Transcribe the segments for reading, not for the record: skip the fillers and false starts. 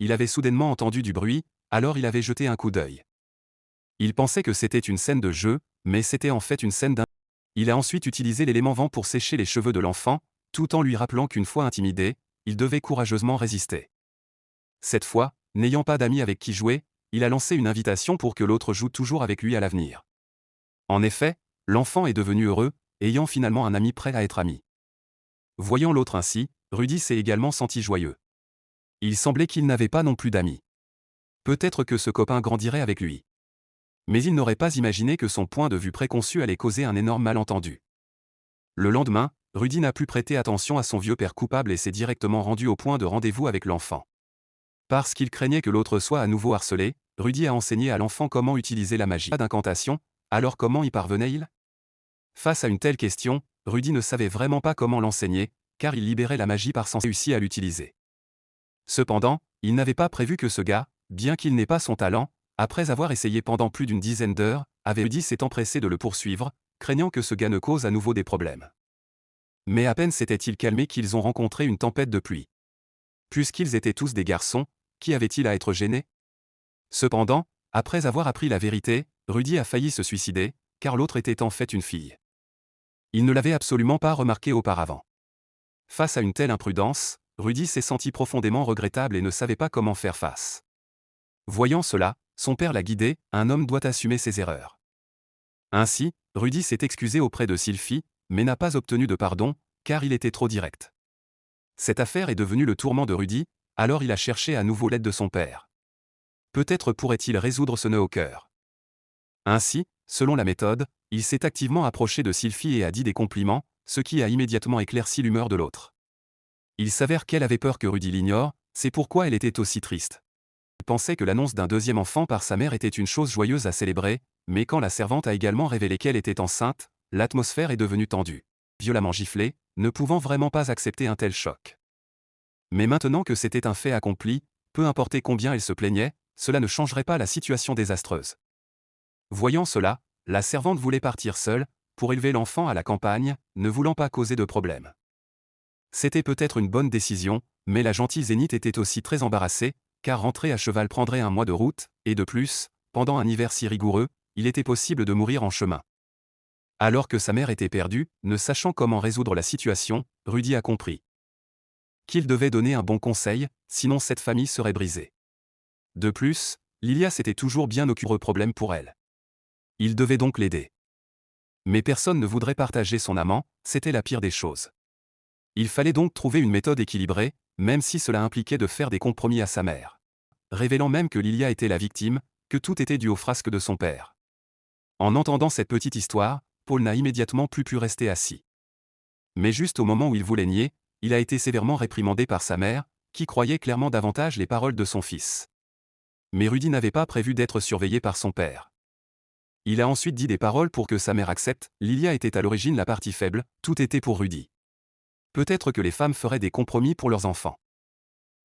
il avait soudainement entendu du bruit, alors il avait jeté un coup d'œil. Il pensait que c'était une scène de jeu, mais c'était en fait une scène d'un... Il a ensuite utilisé l'élément vent pour sécher les cheveux de l'enfant, tout en lui rappelant qu'une fois intimidé, il devait courageusement résister. Cette fois, n'ayant pas d'amis avec qui jouer, il a lancé une invitation pour que l'autre joue toujours avec lui à l'avenir. En effet, l'enfant est devenu heureux, ayant finalement un ami prêt à être ami. Voyant l'autre ainsi, Rudy s'est également senti joyeux. Il semblait qu'il n'avait pas non plus d'amis. Peut-être que ce copain grandirait avec lui. Mais il n'aurait pas imaginé que son point de vue préconçu allait causer un énorme malentendu. Le lendemain, Rudy n'a plus prêté attention à son vieux père coupable et s'est directement rendu au point de rendez-vous avec l'enfant. Parce qu'il craignait que l'autre soit à nouveau harcelé, Rudy a enseigné à l'enfant comment utiliser la magie. Pas d'incantation, alors comment y parvenait-il? Face à une telle question, Rudy ne savait vraiment pas comment l'enseigner, car il libérait la magie par sans réussir à l'utiliser. Cependant, il n'avait pas prévu que ce gars, bien qu'il n'ait pas son talent, après avoir essayé pendant plus d'une dizaine d'heures, Rudy s'est empressé de le poursuivre, craignant que ce gars ne cause à nouveau des problèmes. Mais à peine s'étaient-ils calmés qu'ils ont rencontré une tempête de pluie. Puisqu'ils étaient tous des garçons, qui avait-il à être gêné? Cependant, après avoir appris la vérité, Rudy a failli se suicider, car l'autre était en fait une fille. Il ne l'avait absolument pas remarqué auparavant. Face à une telle imprudence, Rudy s'est senti profondément regrettable et ne savait pas comment faire face. Voyant cela, son père l'a guidé, un homme doit assumer ses erreurs. Ainsi, Rudy s'est excusé auprès de Sylphie, mais n'a pas obtenu de pardon, car il était trop direct. Cette affaire est devenue le tourment de Rudy, alors il a cherché à nouveau l'aide de son père. Peut-être pourrait-il résoudre ce nœud au cœur. Ainsi, selon la méthode, il s'est activement approché de Sylphie et a dit des compliments, ce qui a immédiatement éclairci l'humeur de l'autre. Il s'avère qu'elle avait peur que Rudy l'ignore, c'est pourquoi elle était aussi triste. Elle pensait que l'annonce d'un deuxième enfant par sa mère était une chose joyeuse à célébrer, mais quand la servante a également révélé qu'elle était enceinte, l'atmosphère est devenue tendue. Violemment giflée, ne pouvant vraiment pas accepter un tel choc. Mais maintenant que c'était un fait accompli, peu importe combien elle se plaignait, cela ne changerait pas la situation désastreuse. Voyant cela, la servante voulait partir seule, pour élever l'enfant à la campagne, ne voulant pas causer de problème. C'était peut-être une bonne décision, mais la gentille Zénith était aussi très embarrassée, car rentrer à cheval prendrait un mois de route, et de plus, pendant un hiver si rigoureux, il était possible de mourir en chemin. Alors que sa mère était perdue, ne sachant comment résoudre la situation, Rudy a compris qu'il devait donner un bon conseil, sinon cette famille serait brisée. De plus, Lilia s'était toujours bien occupé de problème pour elle. Il devait donc l'aider. Mais personne ne voudrait partager son amant, c'était la pire des choses. Il fallait donc trouver une méthode équilibrée, même si cela impliquait de faire des compromis à sa mère. Révélant même que Lilia était la victime, que tout était dû aux frasques de son père. En entendant cette petite histoire, Paul n'a immédiatement plus pu rester assis. Mais juste au moment où il voulait nier, il a été sévèrement réprimandé par sa mère, qui croyait clairement davantage les paroles de son fils. Mais Rudy n'avait pas prévu d'être surveillé par son père. Il a ensuite dit des paroles pour que sa mère accepte, Lilia était à l'origine la partie faible, tout était pour Rudy. Peut-être que les femmes feraient des compromis pour leurs enfants.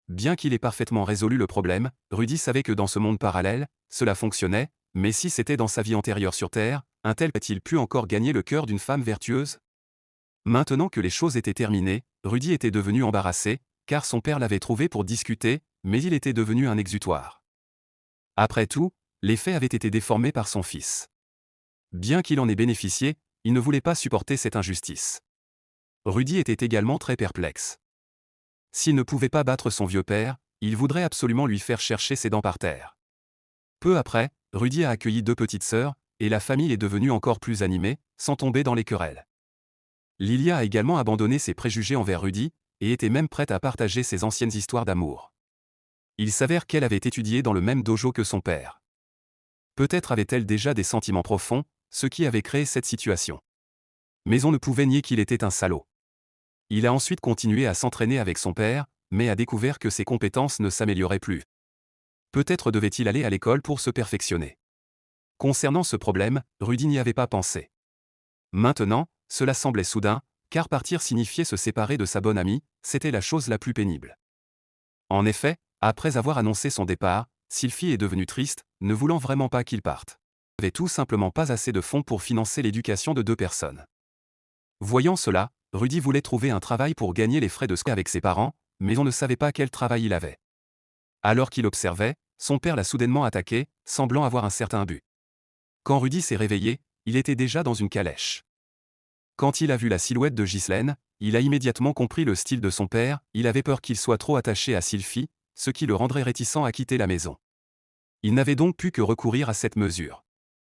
Bien qu'il ait parfaitement résolu le problème, Rudy savait que dans ce monde parallèle, cela fonctionnait, mais si c'était dans sa vie antérieure sur Terre, un tel a-t-il pu encore gagner le cœur d'une femme vertueuse? Maintenant que les choses étaient terminées, Rudy était devenu embarrassé, car son père l'avait trouvé pour discuter, mais il était devenu un exutoire. Après tout, les faits avaient été déformés par son fils. Bien qu'il en ait bénéficié, il ne voulait pas supporter cette injustice. Rudy était également très perplexe. S'il ne pouvait pas battre son vieux père, il voudrait absolument lui faire chercher ses dents par terre. Peu après, Rudy a accueilli deux petites sœurs, et la famille est devenue encore plus animée, sans tomber dans les querelles. Lilia a également abandonné ses préjugés envers Rudy, et était même prête à partager ses anciennes histoires d'amour. Il s'avère qu'elle avait étudié dans le même dojo que son père. Peut-être avait-elle déjà des sentiments profonds, ce qui avait créé cette situation. Mais on ne pouvait nier qu'il était un salaud. Il a ensuite continué à s'entraîner avec son père, mais a découvert que ses compétences ne s'amélioraient plus. Peut-être devait-il aller à l'école pour se perfectionner. Concernant ce problème, Rudy n'y avait pas pensé. Maintenant, cela semblait soudain, car partir signifiait se séparer de sa bonne amie, c'était la chose la plus pénible. En effet, après avoir annoncé son départ, Sylphie est devenue triste, ne voulant vraiment pas qu'il parte. Il n'avait tout simplement pas assez de fonds pour financer l'éducation de deux personnes. Voyant cela, Rudy voulait trouver un travail pour gagner les frais de scolarité avec ses parents, mais on ne savait pas quel travail il avait. Alors qu'il observait, son père l'a soudainement attaqué, semblant avoir un certain but. Quand Rudy s'est réveillé, il était déjà dans une calèche. Quand il a vu la silhouette de Ghislaine, il a immédiatement compris le style de son père, il avait peur qu'il soit trop attaché à Sylphie, ce qui le rendrait réticent à quitter la maison. Il n'avait donc pu que recourir à cette mesure.